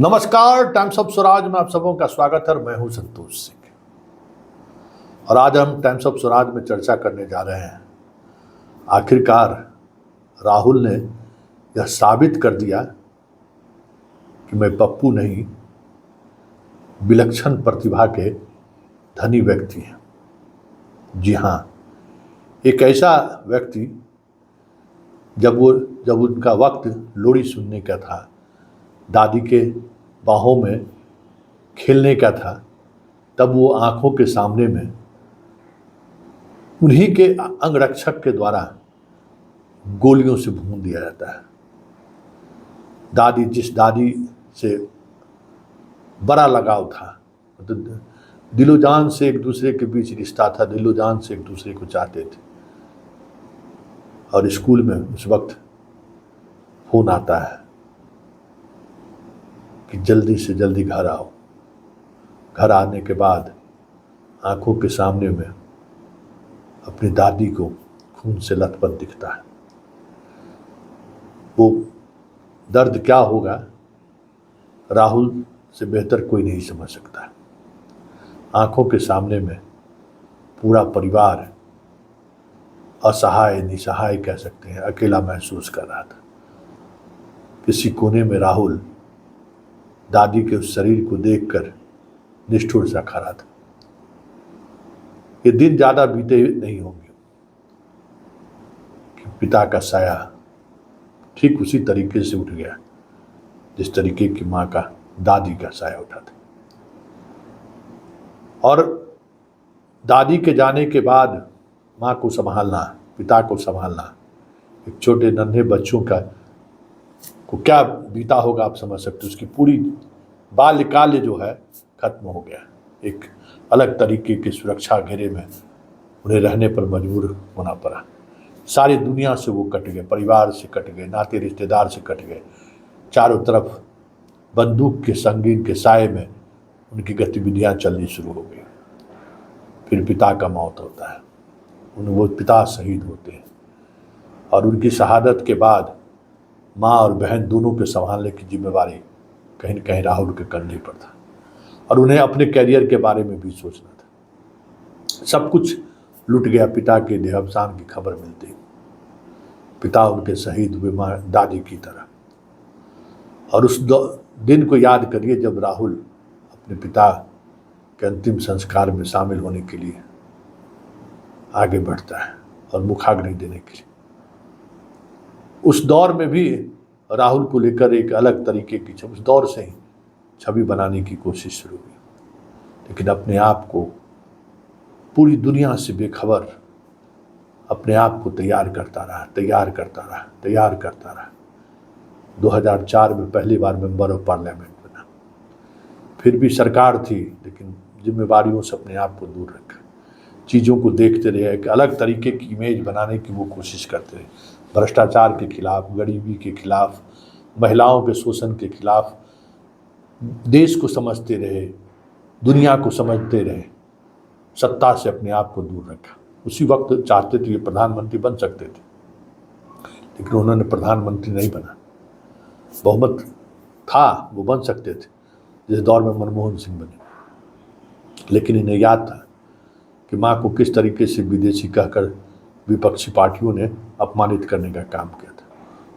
नमस्कार, times of Swaraj में आप सबों का स्वागत है। मैं हूं संतोष सिंह और आज हम टाइम्स ऑफ स्वराज में चर्चा करने जा रहे हैं। आखिरकार राहुल ने यह साबित कर दिया कि मैं पप्पू नहीं, विलक्षण प्रतिभा के धनी व्यक्ति हैं। जी हाँ, एक ऐसा व्यक्ति जब उनका वक्त लोरी सुनने का था, दादी के बाहों में खेलने का था, तब वो आंखों के सामने में उन्हीं के अंगरक्षक के द्वारा गोलियों से भून दिया जाता है। जिस दादी से बड़ा लगाव था, तो दिलो जान से एक दूसरे के बीच रिश्ता था, दिलो जान से एक दूसरे को चाहते थे। और स्कूल में उस वक्त फोन आता है कि जल्दी से जल्दी घर आओ। घर आने के बाद आंखों के सामने में अपनी दादी को खून से लथपथ दिखता है। वो दर्द क्या होगा, राहुल से बेहतर कोई नहीं समझ सकता। आंखों के सामने में पूरा परिवार असहाय, निसहाय कह सकते हैं, अकेला महसूस कर रहा था। किसी कोने में राहुल दादी के उस शरीर को देखकर निष्ठुर सा खड़ा था। ये दिन ज्यादा बीते नहीं होंगे कि पिता का साया ठीक उसी तरीके से उठ गया जिस तरीके की माँ का दादी का साया उठा था। और दादी के जाने के बाद माँ को संभालना, पिता को संभालना, एक छोटे नन्हे बच्चों का को क्या बीता होगा आप समझ सकते हो। उसकी पूरी बाल्यकाल जो है खत्म हो गया। एक अलग तरीके के सुरक्षा घेरे में उन्हें रहने पर मजबूर होना पड़ा। सारी दुनिया से वो कट गए, परिवार से कट गए, नाते रिश्तेदार से कट गए। चारों तरफ बंदूक के संगीन के साए में उनकी गतिविधियां चलनी शुरू हो गई। फिर पिता का मौत होता है, वो पिता शहीद होते हैं और उनकी शहादत के बाद माँ और बहन दोनों के संभालने की जिम्मेवारी कहीं न कहीं राहुल के कंधे पर था। और उन्हें अपने कैरियर के बारे में भी सोचना था। सब कुछ लुट गया पिता के देहावसान की खबर मिलते ही। पिता उनके शहीद हुए माँ दादी की तरह। और उस दिन को याद करिए जब राहुल अपने पिता के अंतिम संस्कार में शामिल होने के लिए आगे बढ़ता है और मुखाग्नि देने के लिए। उस दौर में भी राहुल को लेकर एक अलग तरीके की उस दौर से ही छवि बनाने की कोशिश शुरू हुई, लेकिन अपने आप को पूरी दुनिया से बेखबर अपने आप को तैयार करता रहा। 2004 में पहली बार मेंबर ऑफ पार्लियामेंट बना। फिर भी सरकार थी, लेकिन जिम्मेवारियों से अपने आप को दूर रखा। चीज़ों को देखते रहे, एक अलग तरीके की इमेज बनाने की वो कोशिश करते रहे। भ्रष्टाचार के खिलाफ, गरीबी के खिलाफ, महिलाओं के शोषण के खिलाफ देश को समझते रहे, दुनिया को समझते रहे, सत्ता से अपने आप को दूर रखा। उसी वक्त चाहते थे कि प्रधानमंत्री बन सकते थे, लेकिन उन्होंने प्रधानमंत्री नहीं बना। बहुमत था, वो बन सकते थे, जिस दौर में मनमोहन सिंह बने, लेकिन इन्हें याद था कि माँ को किस तरीके से विदेशी कहकर विपक्षी पार्टियों ने अपमानित करने का काम किया था।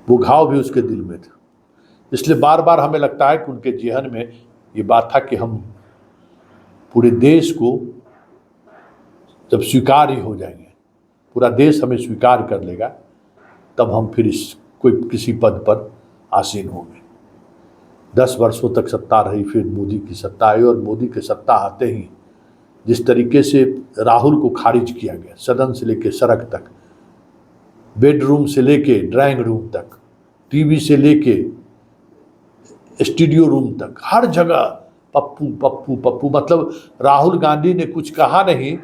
वो घाव भी उसके दिल में था। इसलिए बार बार हमें लगता है कि उनके जेहन में ये बात था कि हम पूरे देश को जब स्वीकार ही हो जाएंगे, पूरा देश हमें स्वीकार कर लेगा, तब हम फिर किसी पद पर आसीन होंगे। 10 वर्षों तक सत्ता रही, फिर मोदी की सत्ता आई और मोदी की सत्ता आते ही जिस तरीके से राहुल को खारिज किया गया, सदन से लेके सड़क तक, बेडरूम से लेके ड्राइंग रूम तक, टीवी से लेके स्टूडियो रूम तक, हर जगह पप्पू पप्पू पप्पू। मतलब राहुल गांधी ने कुछ कहा नहीं,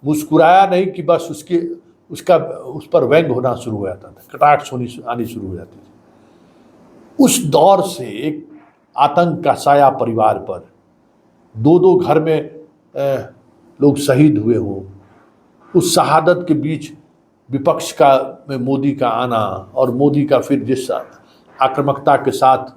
मुस्कुराया नहीं कि बस उस पर व्यंग होना शुरू हो जाता था, कटाक्ष आनी शुरू हो जाती थी। उस दौर से एक आतंक का साया परिवार पर, दो घर में लोग शहीद हुए हों, उस शहादत के बीच विपक्ष का में मोदी का आना और मोदी का फिर जिस आक्रामकता के साथ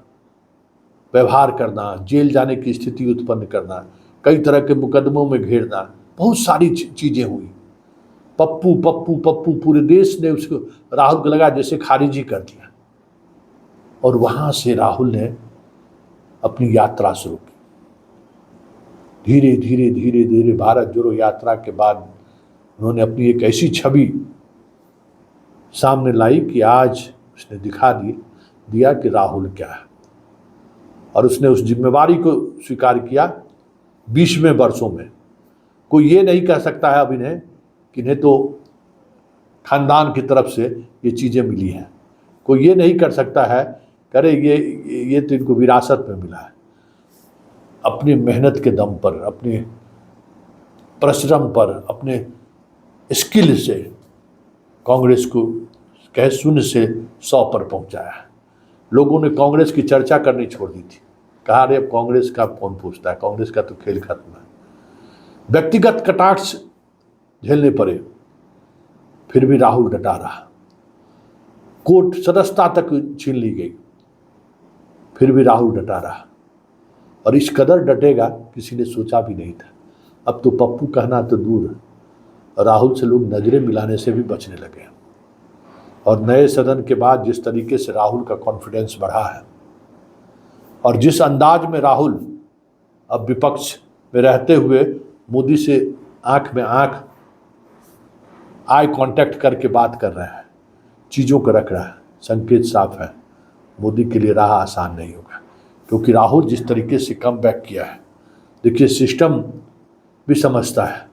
व्यवहार करना, जेल जाने की स्थिति उत्पन्न करना, कई तरह के मुकदमों में घेरना, बहुत सारी चीज़ें हुई। पप्पू पप्पू पप्पू पूरे देश ने उसको, राहुल को लगा जैसे खारिज ही कर दिया। और वहाँ से राहुल ने अपनी यात्रा शुरू की। धीरे धीरे धीरे धीरे भारत जोड़ो यात्रा के बाद उन्होंने अपनी एक ऐसी छवि सामने लाई कि आज उसने दिखा दिया कि राहुल क्या है। और उसने उस जिम्मेवारी को स्वीकार किया। 20वें वर्षों में कोई ये नहीं कह सकता है अब इन्हें कि इन्हें तो खानदान की तरफ से ये चीज़ें मिली हैं। कोई ये नहीं कर सकता है करे ये तो इनको विरासत में मिला है। अपनी मेहनत के दम पर, अपने परिश्रम पर, अपने स्किल से कांग्रेस को कह 0 से 100 पर पहुंचाया है। लोगों ने कांग्रेस की चर्चा करनी छोड़ दी थी। कहा अरे अब कांग्रेस का कौन पूछता है, कांग्रेस का तो खेल खत्म है। व्यक्तिगत कटाक्ष झेलने पड़े, फिर भी राहुल डटा रहा। कोर्ट सदस्यता तक छीन ली गई, फिर भी राहुल डटा रहा। और इस कदर डटेगा किसी ने सोचा भी नहीं था। अब तो पप्पू कहना तो दूर, राहुल से लोग नजरें मिलाने से भी बचने लगे। और नए सदन के बाद जिस तरीके से राहुल का कॉन्फिडेंस बढ़ा है और जिस अंदाज में राहुल अब विपक्ष में रहते हुए मोदी से आंख में आंख, आई कांटेक्ट करके बात कर रहे हैं, चीज़ों को रख रहा है, संकेत साफ है मोदी के लिए राह आसान नहीं होगा। क्योंकि राहुल जिस तरीके से कम बैक किया है, देखिए सिस्टम भी समझता है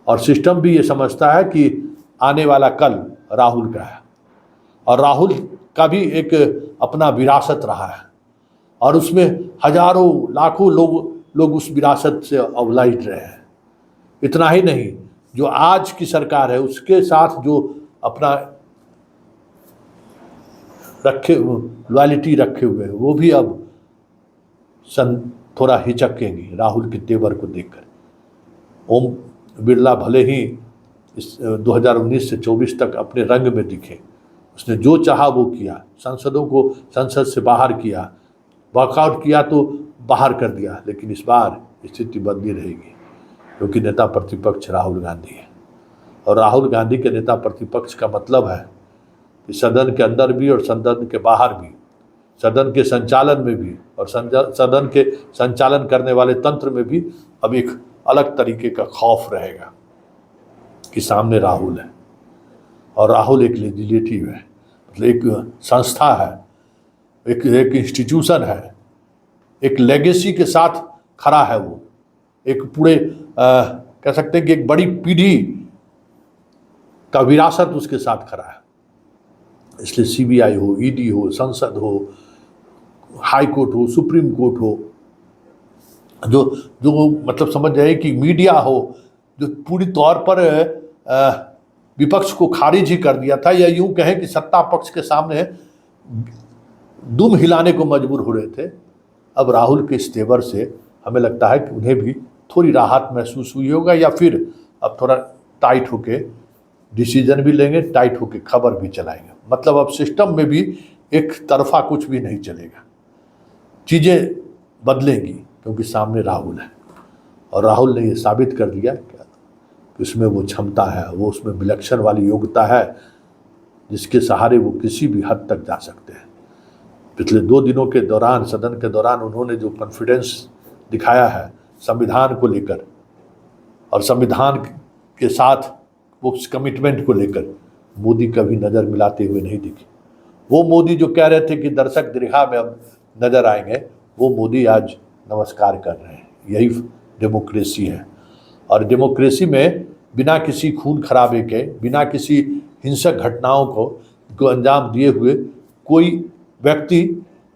और सिस्टम भी ये समझता है कि आने वाला कल राहुल का है और राहुल का भी एक अपना विरासत रहा है और उसमें हजारों लाखों लोग उस विरासत से अवलाइट रहे हैं। इतना ही नहीं, जो आज की सरकार है उसके साथ जो अपना लॉयल्टी रखे हुए हैं वो भी अब थोड़ा हिचकेंगे राहुल के तेवर को देखकर। ओम बिरला भले ही इस 2019 से 24 तक अपने रंग में दिखे, उसने जो चाहा वो किया, सांसदों को संसद से बाहर किया, वॉकआउट किया तो बाहर कर दिया, लेकिन इस बार स्थिति बदली रहेगी क्योंकि नेता प्रतिपक्ष राहुल गांधी है। और राहुल गांधी के नेता प्रतिपक्ष का मतलब है कि सदन के अंदर भी और सदन के बाहर भी, सदन के संचालन में भी और सदन के संचालन करने वाले तंत्र में भी अब एक अलग तरीके का खौफ रहेगा कि सामने राहुल है। और राहुल एक लेजिस्लेटिव है, मतलब एक संस्था है, एक इंस्टीट्यूशन है, एक लेगेसी के साथ खड़ा है। वो एक पूरे कह सकते हैं कि एक बड़ी पीढ़ी का विरासत उसके साथ खड़ा है। इसलिए सीबीआई हो, ईडी हो, संसद हो, हाई कोर्ट हो, सुप्रीम कोर्ट हो, जो मतलब समझ जाए कि मीडिया हो, जो पूरी तौर पर विपक्ष को खारिज ही कर दिया था, या यूं कहें कि सत्ता पक्ष के सामने दुम हिलाने को मजबूर हो रहे थे, अब राहुल के इस तेवर से हमें लगता है कि उन्हें भी थोड़ी राहत महसूस हुई होगा, या फिर अब थोड़ा टाइट होके डिसीजन भी लेंगे, टाइट होके खबर भी चलाएंगे। मतलब अब सिस्टम में भी एक तरफा कुछ भी नहीं चलेगा, चीज़ें बदलेंगी क्योंकि सामने राहुल है। और राहुल ने ये साबित कर दिया कि उसमें वो क्षमता है, वो उसमें विलक्षण वाली योग्यता है जिसके सहारे वो किसी भी हद तक जा सकते हैं। पिछले 2 दिनों के दौरान, सदन के दौरान उन्होंने जो कॉन्फिडेंस दिखाया है संविधान को लेकर और संविधान के साथ वो कमिटमेंट को लेकर, मोदी कभी नज़र मिलाते हुए नहीं दिखे। वो मोदी जो कह रहे थे कि दर्शक दीर्घा में अब नज़र आएंगे, वो मोदी आज नमस्कार कर रहे हैं। यही डेमोक्रेसी है। और डेमोक्रेसी में बिना किसी खून खराबे के, बिना किसी हिंसक घटनाओं को अंजाम दिए हुए कोई व्यक्ति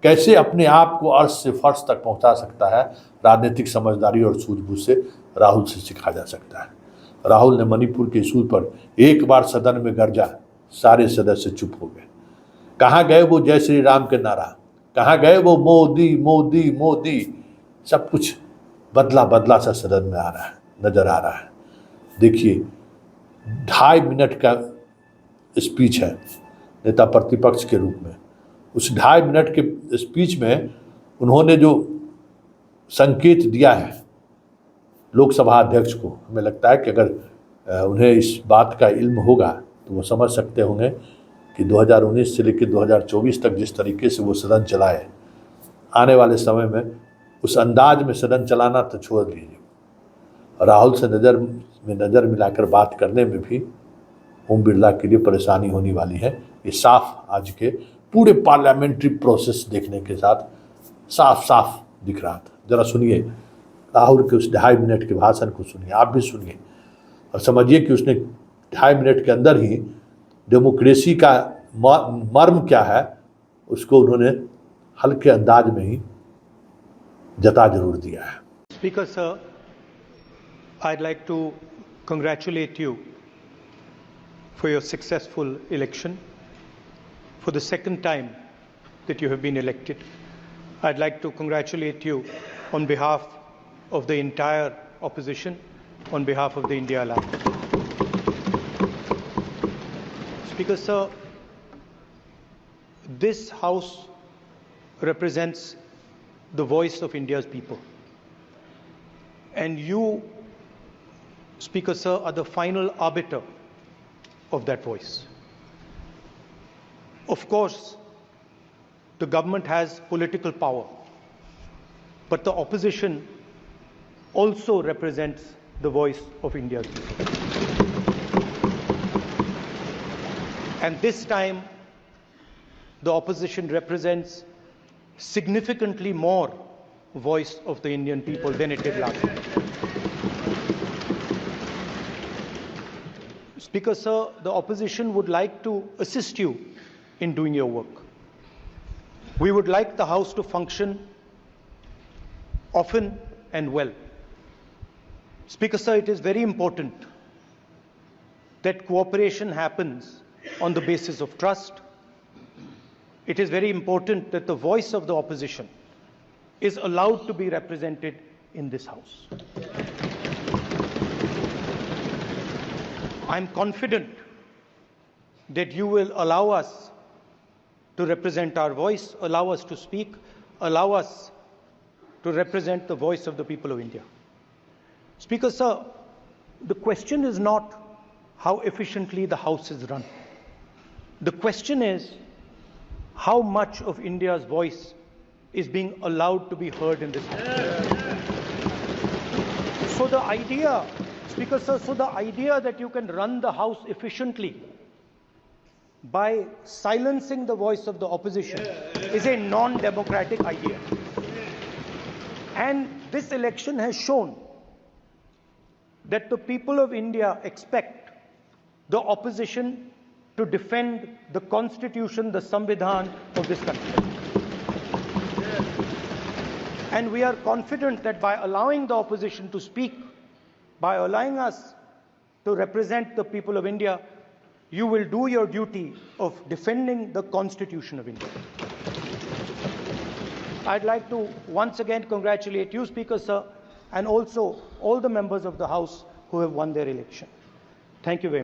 कैसे अपने आप को अर्श से फर्श तक पहुंचा सकता है, राजनीतिक समझदारी और सूझबूझ से राहुल से सीखा जा सकता है। राहुल ने मणिपुर के इशू पर एक बार सदन में गरजा, सारे सदस्य चुप हो गए। कहाँ गए वो जय श्री राम के नारा, कहाँ गए वो मोदी मोदी मोदी, सब कुछ बदला बदला सा सदन में आ रहा है, नजर आ रहा है। देखिए 2.5 मिनट का स्पीच है नेता प्रतिपक्ष के रूप में। उस 2.5 मिनट के स्पीच में उन्होंने जो संकेत दिया है लोकसभा अध्यक्ष को, हमें लगता है कि अगर उन्हें इस बात का इल्म होगा तो वो समझ सकते होंगे कि 2019 से लेकर 2024 तक जिस तरीके से वो सदन चलाए, आने वाले समय में उस अंदाज में सदन चलाना तो छोड़ दीजिए, राहुल से नज़र मिलाकर बात करने में भी ओम बिरला के लिए परेशानी होने वाली है। ये साफ आज के पूरे पार्लियामेंट्री प्रोसेस देखने के साथ साफ साफ दिख रहा था। जरा सुनिए राहुल के उस 2.5 मिनट के भाषण को, सुनिए, आप भी सुनिए और समझिए कि उसने 2.5 मिनट के अंदर ही डेमोक्रेसी का मर्म क्या है उसको उन्होंने हल्के अंदाज में ही जता जरूर दिया है। Speaker sir, I'd like to congratulate you for your successful election. For the second time that you have been elected, I'd like to congratulate you on behalf of the entire opposition, on behalf of the India Alliance. Speaker sir, this House represents the voice of India's people. And you, Speaker sir, are the final arbiter of that voice. Of course, the government has political power, but the opposition also represents the voice of India's people. And this time, the opposition represents significantly more voice of the Indian people than it did last time. Speaker sir, the opposition would like to assist you in doing your work. We would like the House to function often and well. Speaker sir, it is very important that cooperation happens on the basis of trust. It is very important that the voice of the opposition is allowed to be represented in this House. I'm confident that you will allow us to represent our voice, allow us to speak, allow us to represent the voice of the people of India. Speaker sir, the question is not how efficiently the House is run. The question is how much of India's voice is being allowed to be heard in this House. So the idea, Speaker sir, that you can run the House efficiently by silencing the voice of the opposition is a non-democratic idea. And this election has shown that the people of India expect the opposition to defend the Constitution, the Samvidhan of this country. And we are confident that by allowing the opposition to speak, by allowing us to represent the people of India, you will do your duty of defending the Constitution of India. I'd like to once again congratulate you, Speaker sir, and also all the members of the House who have won their election. Thank you very much.